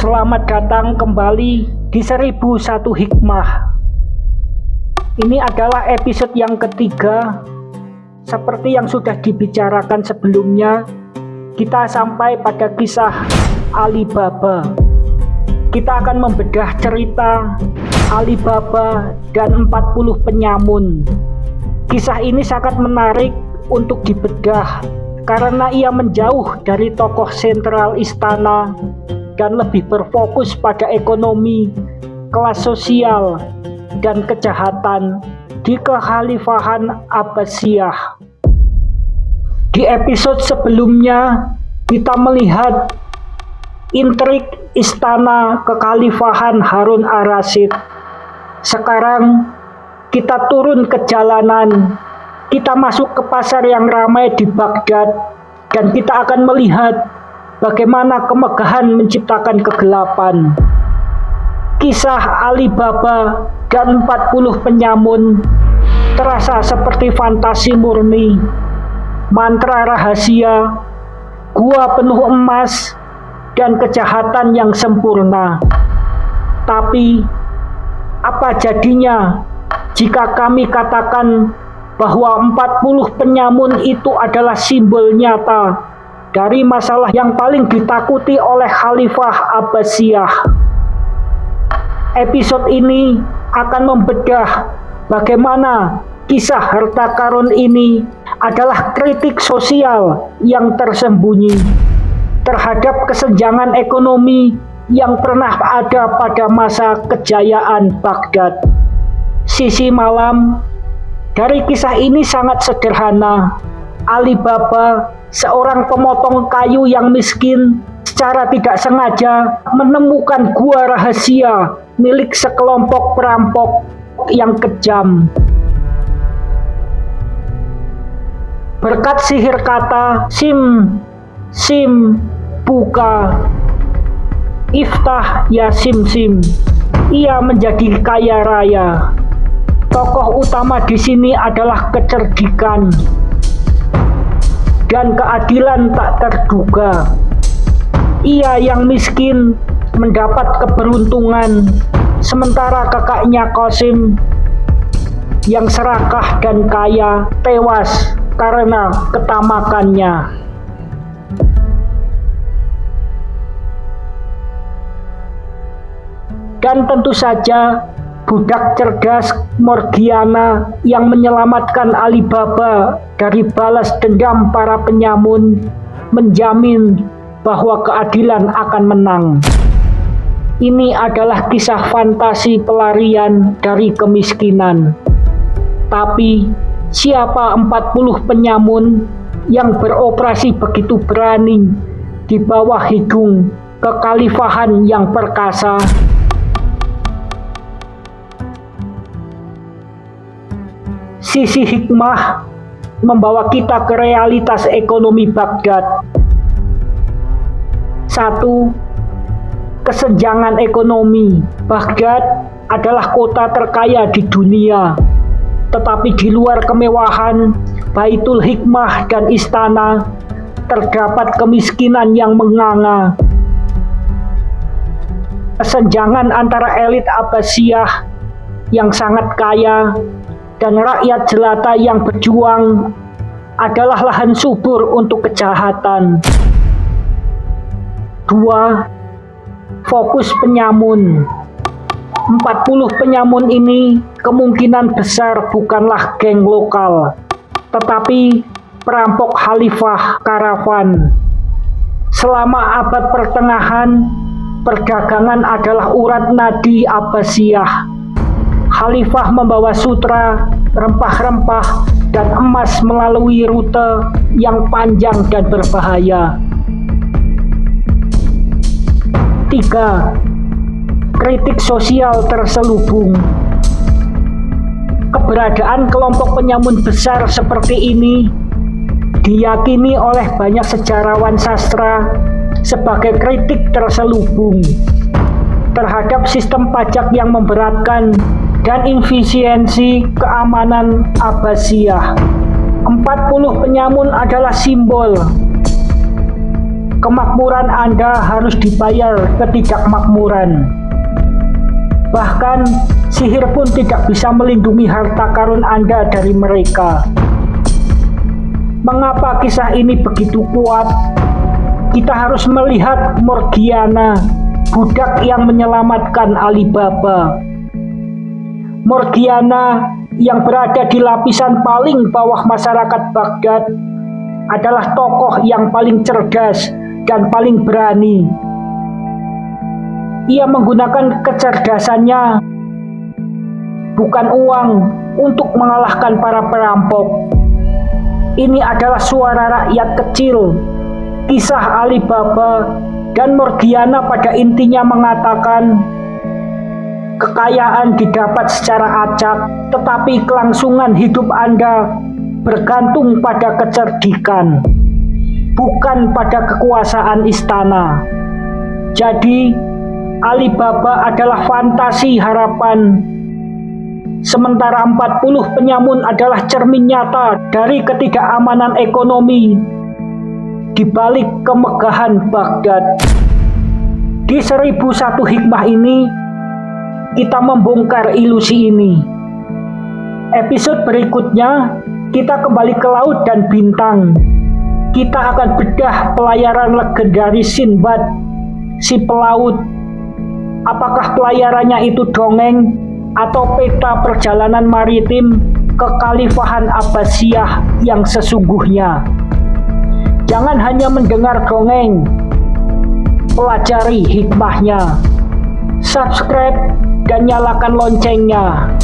Selamat datang kembali di 1001 Hikmah. Ini adalah episode yang ketiga. Seperti yang sudah dibicarakan sebelumnya, kita sampai pada kisah Alibaba. Kita akan membedah cerita Alibaba dan 40 penyamun. Kisah ini sangat menarik untuk dibedah karena ia menjauh dari tokoh sentral istana dan lebih berfokus pada ekonomi, kelas sosial, dan kejahatan di Kekhalifahan Abbasiyah. Di episode sebelumnya, kita melihat intrik istana Kekhalifahan Harun ar-Rasyid. Sekarang kita turun ke jalanan, kita masuk ke pasar yang ramai di Baghdad, dan kita akan melihat bagaimana kemegahan menciptakan kegelapan. Kisah Alibaba dan 40 penyamun terasa seperti fantasi murni, mantra rahasia, gua penuh emas, dan kejahatan yang sempurna. Tapi, apa jadinya jika kami katakan bahwa 40 penyamun itu adalah simbol nyata dari masalah yang paling ditakuti oleh Khalifah Abbasiyah? Episode ini akan membedah bagaimana kisah harta karun ini adalah kritik sosial yang tersembunyi terhadap kesenjangan ekonomi yang pernah ada pada masa kejayaan Baghdad. Sisi malam dari kisah ini sangat sederhana. Alibaba, seorang pemotong kayu yang miskin, secara tidak sengaja menemukan gua rahasia milik sekelompok perampok yang kejam. Berkat sihir kata sim, buka, iftah ya sim, ia menjadi kaya raya. Tokoh utama di sini adalah kecerdikan dan keadilan tak terduga. Ia yang miskin mendapat keberuntungan, sementara kakaknya Qasim yang serakah dan kaya tewas karena ketamakannya. Dan tentu saja budak cerdas Morgiana yang menyelamatkan Alibaba dari balas dendam para penyamun menjamin bahwa keadilan akan menang. Ini adalah kisah fantasi pelarian dari kemiskinan. Tapi siapa 40 penyamun yang beroperasi begitu berani di bawah hidung kekhalifahan yang perkasa? Sisi hikmah membawa kita ke realitas ekonomi Baghdad. 1. Kesenjangan ekonomi. Baghdad adalah kota terkaya di dunia, tetapi di luar kemewahan, Baitul Hikmah dan istana, terdapat kemiskinan yang menganga. Kesenjangan antara elit Abbasiyah yang sangat kaya dan rakyat jelata yang berjuang adalah lahan subur untuk kejahatan. 2. Fokus penyamun. 40 penyamun ini kemungkinan besar bukanlah geng lokal, tetapi perampok Khalifah Karavan. Selama abad pertengahan, perdagangan adalah urat nadi Abbasiyah. Khalifah membawa sutra, rempah-rempah, dan emas melalui rute yang panjang dan berbahaya. 3. Kritik sosial terselubung. Keberadaan kelompok penyamun besar seperti ini diyakini oleh banyak sejarawan sastra sebagai kritik terselubung terhadap sistem pajak yang memberatkan dan efisiensi keamanan Abbasiyah. 40 penyamun adalah simbol kemakmuran Anda harus dibayar ketidakmakmuran. Bahkan sihir pun tidak bisa melindungi harta karun Anda dari mereka. Mengapa kisah ini begitu kuat? Kita harus melihat Morgiana, budak yang menyelamatkan Alibaba. Morgiana yang berada di lapisan paling bawah masyarakat Baghdad adalah tokoh yang paling cerdas dan paling berani. Ia menggunakan kecerdasannya, bukan uang, untuk mengalahkan para perampok. Ini adalah suara rakyat kecil. Kisah Alibaba dan Morgiana pada intinya mengatakan, kekayaan didapat secara acak, tetapi kelangsungan hidup Anda bergantung pada kecerdikan, bukan pada kekuasaan istana. Jadi, Alibaba adalah fantasi harapan, sementara 40 penyamun adalah cermin nyata dari ketidakamanan ekonomi di balik kemegahan Baghdad. Di 1001 hikmah ini, kita membongkar ilusi ini. Episode berikutnya, kita kembali ke laut dan bintang. Kita akan bedah pelayaran legendaris Sinbad, si pelaut. Apakah pelayarannya itu dongeng atau peta perjalanan maritim kekhalifahan Abbasiyah yang sesungguhnya? Jangan hanya mendengar dongeng, pelajari hikmahnya. Subscribe dan nyalakan loncengnya.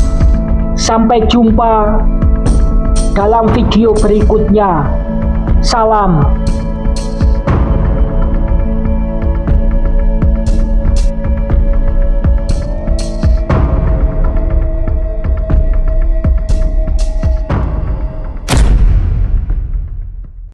Sampai jumpa dalam video berikutnya. Salam.